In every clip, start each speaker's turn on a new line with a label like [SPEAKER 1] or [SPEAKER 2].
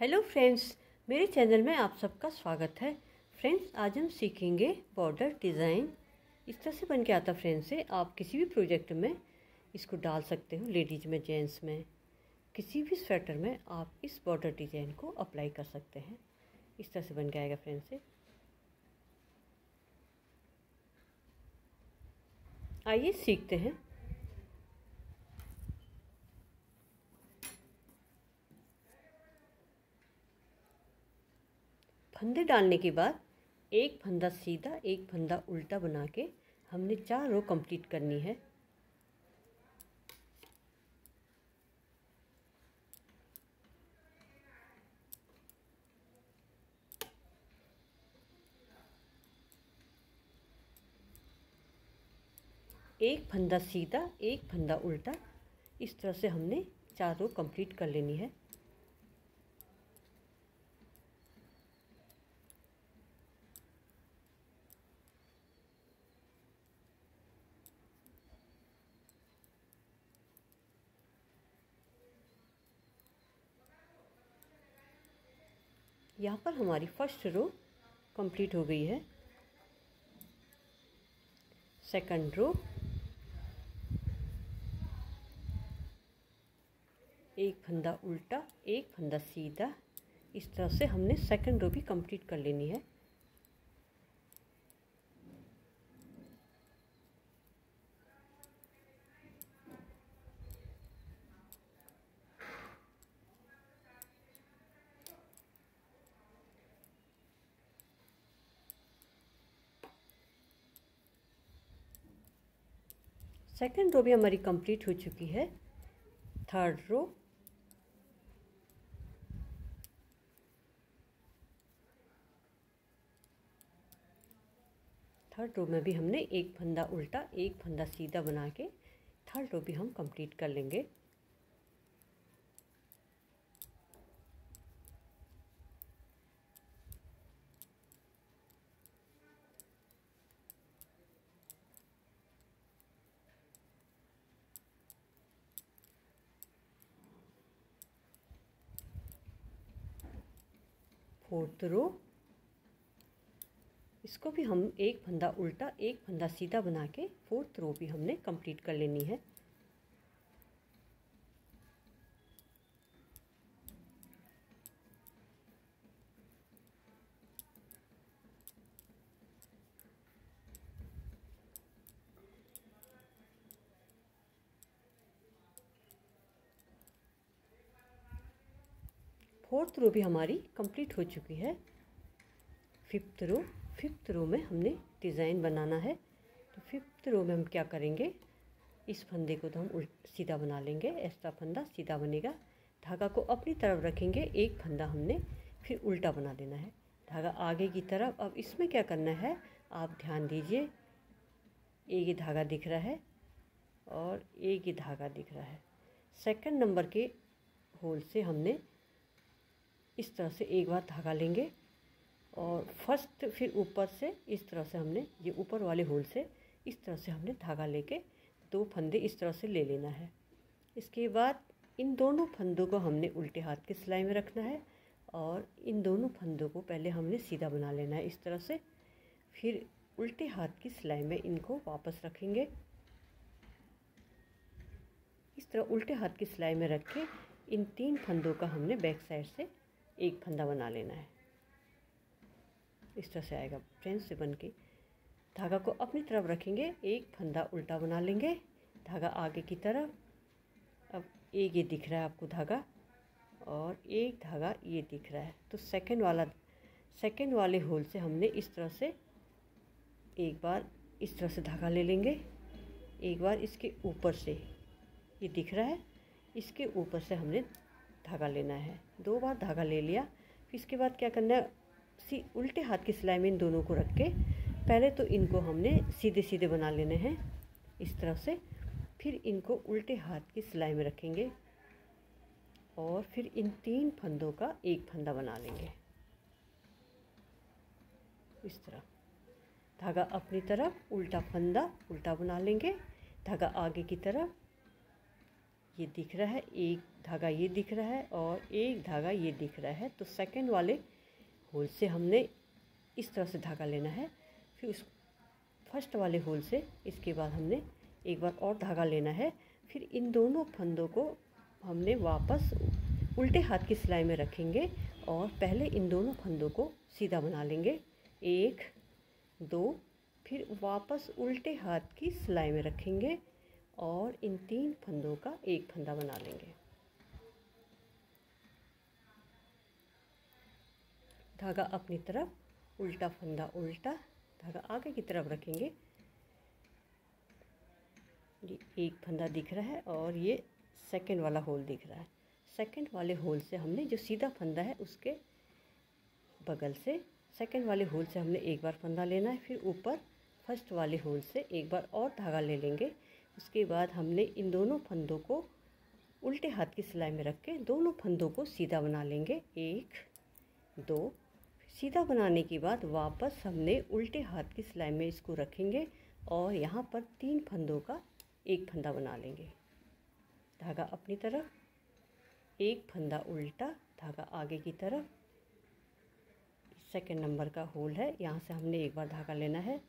[SPEAKER 1] Hello friends, मेरे channel में आप सबका स्वागत है। फ्रेंड्स, आज हम सीखेंगे बॉर्डर डिज़ाइन। इस तरह से बन के आता फ्रेंड्स से आप किसी भी प्रोजेक्ट में इसको डाल सकते हो। लेडीज में, जेंट्स में, किसी भी स्वेटर में आप इस बॉर्डर डिज़ाइन को अप्लाई कर सकते हैं। इस तरह से बन के आएगा फ्रेंड्स से। आइए सीखते हैं। फंदे डालने के बाद एक फंदा सीधा, एक फंदा उल्टा बना के हमने 4 रो कंप्लीट करनी है। एक फंदा सीधा, एक फंदा उल्टा, इस तरह से हमने 4 रो कंप्लीट कर लेनी है। यहाँ पर हमारी फर्स्ट रो कंप्लीट हो गई है। सेकंड रो, एक फंदा उल्टा, एक फंदा सीधा, इस तरह से हमने सेकंड रो भी कंप्लीट कर लेनी है। सेकंड रो भी हमारी कंप्लीट हो चुकी है। थर्ड रो, थर्ड रो में भी हमने एक फंदा उल्टा, एक फंदा सीधा बना के थर्ड रो भी हम कंप्लीट कर लेंगे। फोर्थ रो, इसको भी हम एक फंदा उल्टा, एक फंदा सीधा बना के फोर्थ रो भी हमने कंप्लीट कर लेनी है। फोर्थ रो भी हमारी कंप्लीट हो चुकी है। फिफ्थ रो, फिफ्थ रो में हमने डिज़ाइन बनाना है। तो फिफ्थ रो में हम क्या करेंगे, इस फंदे को तो हम सीधा बना लेंगे। ऐसा फंदा सीधा बनेगा। धागा को अपनी तरफ रखेंगे, एक फंदा हमने फिर उल्टा बना देना है। धागा आगे की तरफ। अब इसमें क्या करना है, आप ध्यान दीजिए। एक ये धागा दिख रहा है और एक ये धागा दिख रहा है। सेकंड नंबर के होल से हमने इस तरह से एक बार धागा लेंगे और फर्स्ट फिर ऊपर से इस तरह से हमने ये ऊपर वाले होल से इस तरह से हमने धागा लेके 2 फंदे इस तरह से ले लेना है। इसके बाद इन दोनों फंदों को हमने उल्टे हाथ की सिलाई में रखना है और इन दोनों फंदों को पहले हमने सीधा बना लेना है इस तरह से। फिर उल्टे हाथ की सिलाई में इनको वापस रखेंगे। इस तरह उल्टे हाथ की सिलाई में रख के इन 3 फंदों का हमने बैक साइड से एक फंदा बना लेना है। इस तरह से आएगा फ्रेंड्स से बन के। धागा को अपनी तरफ रखेंगे, एक फंदा उल्टा बना लेंगे, धागा आगे की तरफ। अब एक ये दिख रहा है आपको धागा और एक धागा ये दिख रहा है। तो सेकंड वाले होल से हमने इस तरह से एक बार इस तरह से धागा ले लेंगे। एक बार इसके ऊपर से ये दिख रहा है, इसके ऊपर से हमने धागा लेना है। 2 बार धागा ले लिया। फिर इसके बाद क्या करना है, उल्टे हाथ की सिलाई में इन दोनों को रख के पहले तो इनको हमने सीधे सीधे बना लेने हैं इस तरह से। फिर इनको उल्टे हाथ की सिलाई में रखेंगे और फिर इन 3 फंदों का एक फंदा बना लेंगे इस तरह। धागा अपनी तरफ, उल्टा फंदा उल्टा बना लेंगे, धागा आगे की तरफ ये दिख रहा है, एक धागा ये दिख रहा है और एक धागा ये दिख रहा है। तो सेकंड वाले होल से हमने इस तरह से धागा लेना है, फिर उस फर्स्ट वाले होल से इसके बाद हमने एक बार और धागा लेना है। फिर इन दोनों फंदों को हमने वापस उल्टे हाथ की सिलाई में रखेंगे और पहले इन दोनों फंदों को सीधा बना लेंगे, 1 2, फिर वापस उल्टे हाथ की सिलाई में रखेंगे और इन 3 फंदों का एक फंदा बना लेंगे। धागा अपनी तरफ, उल्टा फंदा उल्टा, धागा आगे की तरफ रखेंगे। ये एक फंदा दिख रहा है और ये सेकंड वाला होल दिख रहा है। सेकंड वाले होल से हमने जो सीधा फंदा है उसके बगल से सेकंड वाले होल से हमने एक बार फंदा लेना है, फिर ऊपर फर्स्ट वाले होल से एक बार और धागा ले लेंगे। उसके बाद हमने इन दोनों फंदों को उल्टे हाथ की सिलाई में रख के दोनों फंदों को सीधा बना लेंगे, 1 2। सीधा बनाने के बाद वापस हमने उल्टे हाथ की सिलाई में इसको रखेंगे और यहाँ पर 3 फंदों का एक फंदा बना लेंगे। धागा अपनी तरफ, एक फंदा उल्टा, धागा आगे की तरफ। सेकंड नंबर का होल है, यहाँ से हमने एक बार धागा लेना है,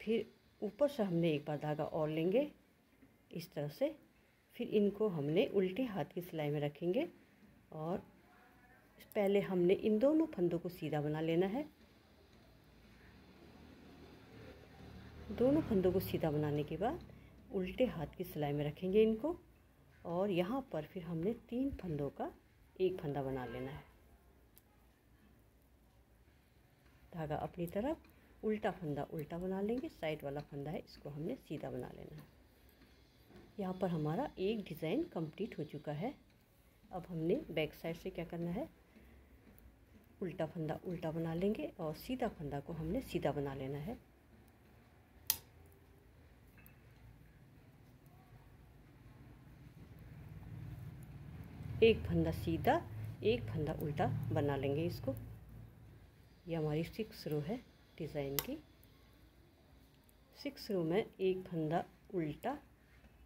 [SPEAKER 1] फिर ऊपर से हमने एक बार धागा और लेंगे इस तरह से। फिर इनको हमने उल्टे हाथ की सिलाई में रखेंगे और पहले हमने इन दोनों फंदों को सीधा बना लेना है। दोनों फंदों को सीधा बनाने के बाद उल्टे हाथ की सिलाई में रखेंगे इनको और यहाँ पर फिर हमने 3 फंदों का एक फंदा बना लेना है। धागा अपनी तरफ, उल्टा फंदा उल्टा बना लेंगे, साइड वाला फंदा है इसको हमने सीधा बना लेना है। यहाँ पर हमारा एक डिज़ाइन कंप्लीट हो चुका है। अब हमने बैक साइड से क्या करना है, उल्टा फंदा उल्टा बना लेंगे और सीधा फंदा को हमने सीधा बना लेना है। एक फंदा सीधा, एक फंदा उल्टा बना लेंगे इसको। ये हमारी 6 रो है डिज़ाइन की। 6 रो में एक फंदा उल्टा,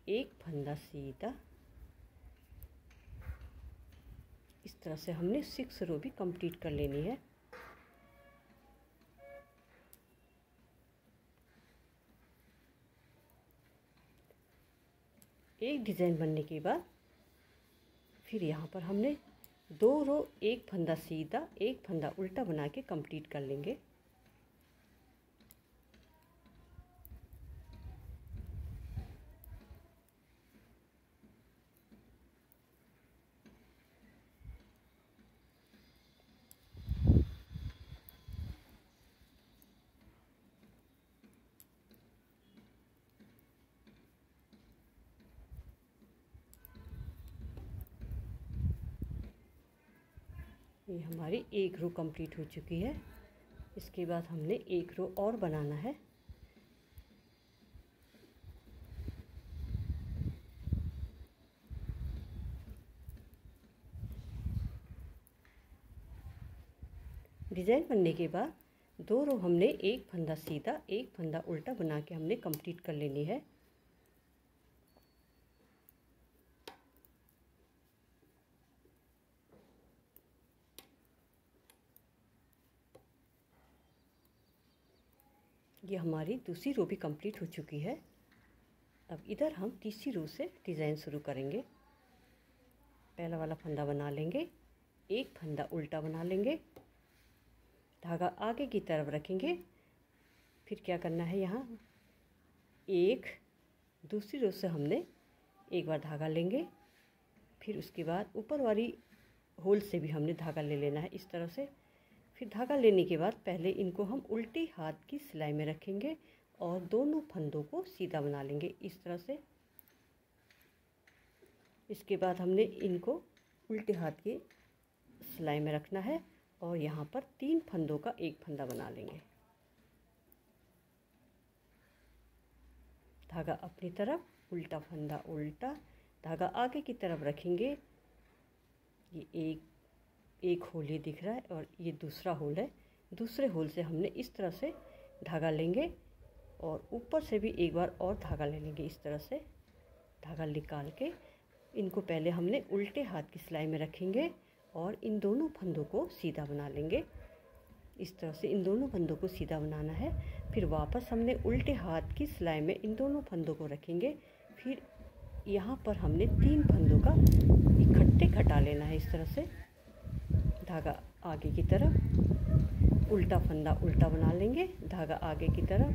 [SPEAKER 1] एक फंदा सीधा, इस तरह से हमने 6 रो भी कंप्लीट कर लेनी है। एक डिज़ाइन बनने के बाद फिर यहाँ पर हमने 2 रो एक फंदा सीधा एक फंदा उल्टा बना के कंप्लीट कर लेंगे। ये हमारी एक रो कंप्लीट हो चुकी है। इसके बाद हमने एक रो और बनाना है। डिज़ाइन बनने के बाद 2 रो हमने एक फंदा सीधा एक फंदा उल्टा बना के हमने कंप्लीट कर लेनी है। ये हमारी दूसरी रो भी कंप्लीट हो चुकी है। अब इधर हम तीसरी रो से डिज़ाइन शुरू करेंगे। पहला वाला फंदा बना लेंगे, एक फंदा उल्टा बना लेंगे, धागा आगे की तरफ रखेंगे। फिर क्या करना है, यहाँ एक दूसरी रो से हमने एक बार धागा लेंगे, फिर उसके बाद ऊपर वाली होल से भी हमने धागा ले लेना है इस तरह से। फिर धागा लेने के बाद पहले इनको हम उल्टी हाथ की सिलाई में रखेंगे और दोनों फंदों को सीधा बना लेंगे इस तरह से। इसके बाद हमने इनको उल्टे हाथ की सिलाई में रखना है और यहाँ पर 3 फंदों का एक फंदा बना लेंगे। धागा अपनी तरफ, उल्टा फंदा उल्टा, धागा आगे की तरफ रखेंगे। ये एक होल ये दिख रहा है और ये दूसरा होल है। दूसरे होल से हमने इस तरह से धागा लेंगे और ऊपर से भी एक बार और धागा ले लेंगे इस तरह से। धागा निकाल के इनको पहले हमने उल्टे हाथ की सिलाई में रखेंगे और इन दोनों फंदों को सीधा बना लेंगे। इस तरह से इन दोनों फंदों को सीधा बनाना है। फिर वापस हमने उल्टे हाथ की सिलाई में इन दोनों फंदों को रखेंगे। फिर यहाँ पर हमने 3 फंदों का इकट्ठे घटा लेना है। इस तरह से धागा आगे की तरफ, उल्टा फंदा उल्टा बना लेंगे, धागा आगे की तरफ,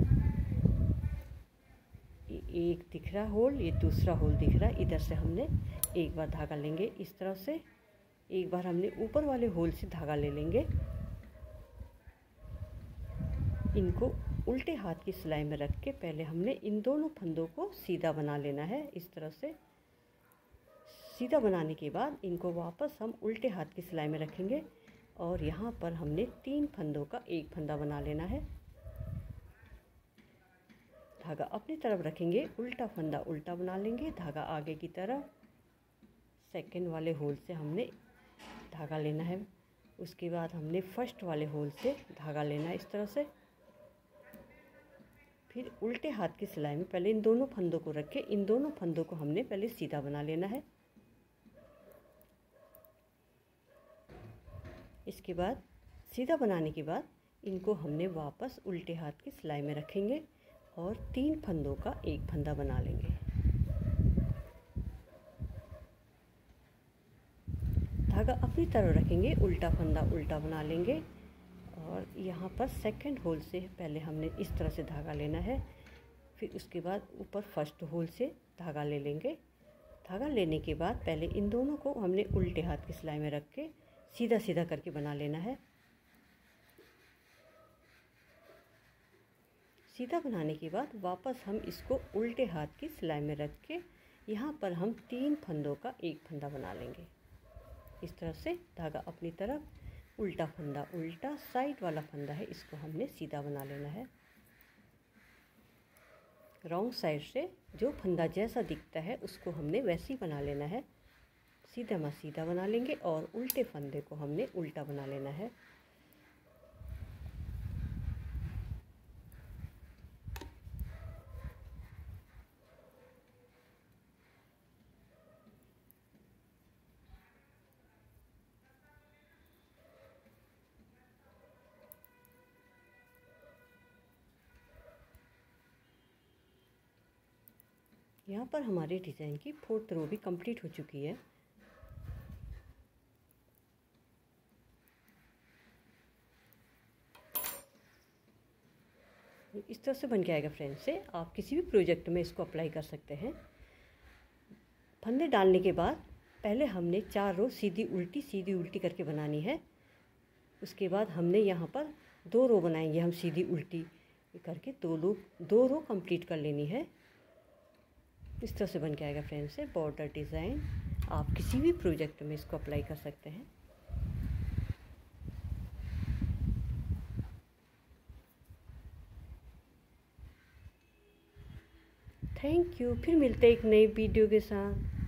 [SPEAKER 1] एक दिख रहा होल, ये दूसरा होल दिख रहा है, इधर से हमने एक बार धागा लेंगे। इस तरह से एक बार हमने ऊपर वाले होल से धागा ले लेंगे। इनको उल्टे हाथ की सिलाई में रख के पहले हमने इन दोनों फंदों को सीधा बना लेना है। इस तरह से सीधा बनाने के बाद इनको वापस हम उल्टे हाथ की सिलाई में रखेंगे और यहाँ पर हमने 3 फंदों का एक फंदा बना लेना है। धागा अपनी तरफ रखेंगे, उल्टा फंदा उल्टा बना लेंगे, धागा आगे की तरफ, सेकंड वाले होल से हमने धागा लेना है। उसके बाद हमने फर्स्ट वाले होल से धागा लेना है। इस तरह से फिर उल्टे हाथ की सिलाई में पहले इन दोनों फंदों को रख के इन दोनों फंदों को हमने पहले सीधा बना लेना है। इसके बाद सीधा बनाने के बाद इनको हमने वापस उल्टे हाथ की सिलाई में रखेंगे और 3 फंदों का एक फंदा बना लेंगे। धागा अपनी तरफ रखेंगे, उल्टा फंदा उल्टा बना लेंगे और यहाँ पर सेकंड होल से पहले हमने इस तरह से धागा लेना है। फिर उसके बाद ऊपर फर्स्ट होल से धागा ले लेंगे। धागा लेने के बाद पहले इन दोनों को हमने उल्टे हाथ की सिलाई में रख के सीधा सीधा करके बना लेना है। सीधा बनाने के बाद वापस हम इसको उल्टे हाथ की सिलाई में रख के यहाँ पर हम 3 फंदों का एक फंदा बना लेंगे। इस तरह से धागा अपनी तरफ, उल्टा फंदा उल्टा, साइड वाला फंदा है इसको हमने सीधा बना लेना है। रॉन्ग साइड से जो फंदा जैसा दिखता है उसको हमने वैसे ही बना लेना है। सीधा में सीधा बना लेंगे और उल्टे फंदे को हमने उल्टा बना लेना है। यहाँ पर हमारे डिज़ाइन की 4th रो भी कंप्लीट हो चुकी है। इस तरह से बन के आएगा फ्रेंड्स। से आप किसी भी प्रोजेक्ट में इसको अप्लाई कर सकते हैं। फंदे डालने के बाद पहले हमने 4 रो सीधी उल्टी करके बनानी है। उसके बाद हमने यहाँ पर 2 रो बनाएंगे हम सीधी उल्टी करके, 2 रो कंप्लीट कर लेनी है। इस तरह से बन के आएगा फ्रेंड्स। से बॉर्डर डिज़ाइन आप किसी भी प्रोजेक्ट में इसको अप्लाई कर सकते हैं। Thank you. फिर मिलते हैं एक नई वीडियो के साथ।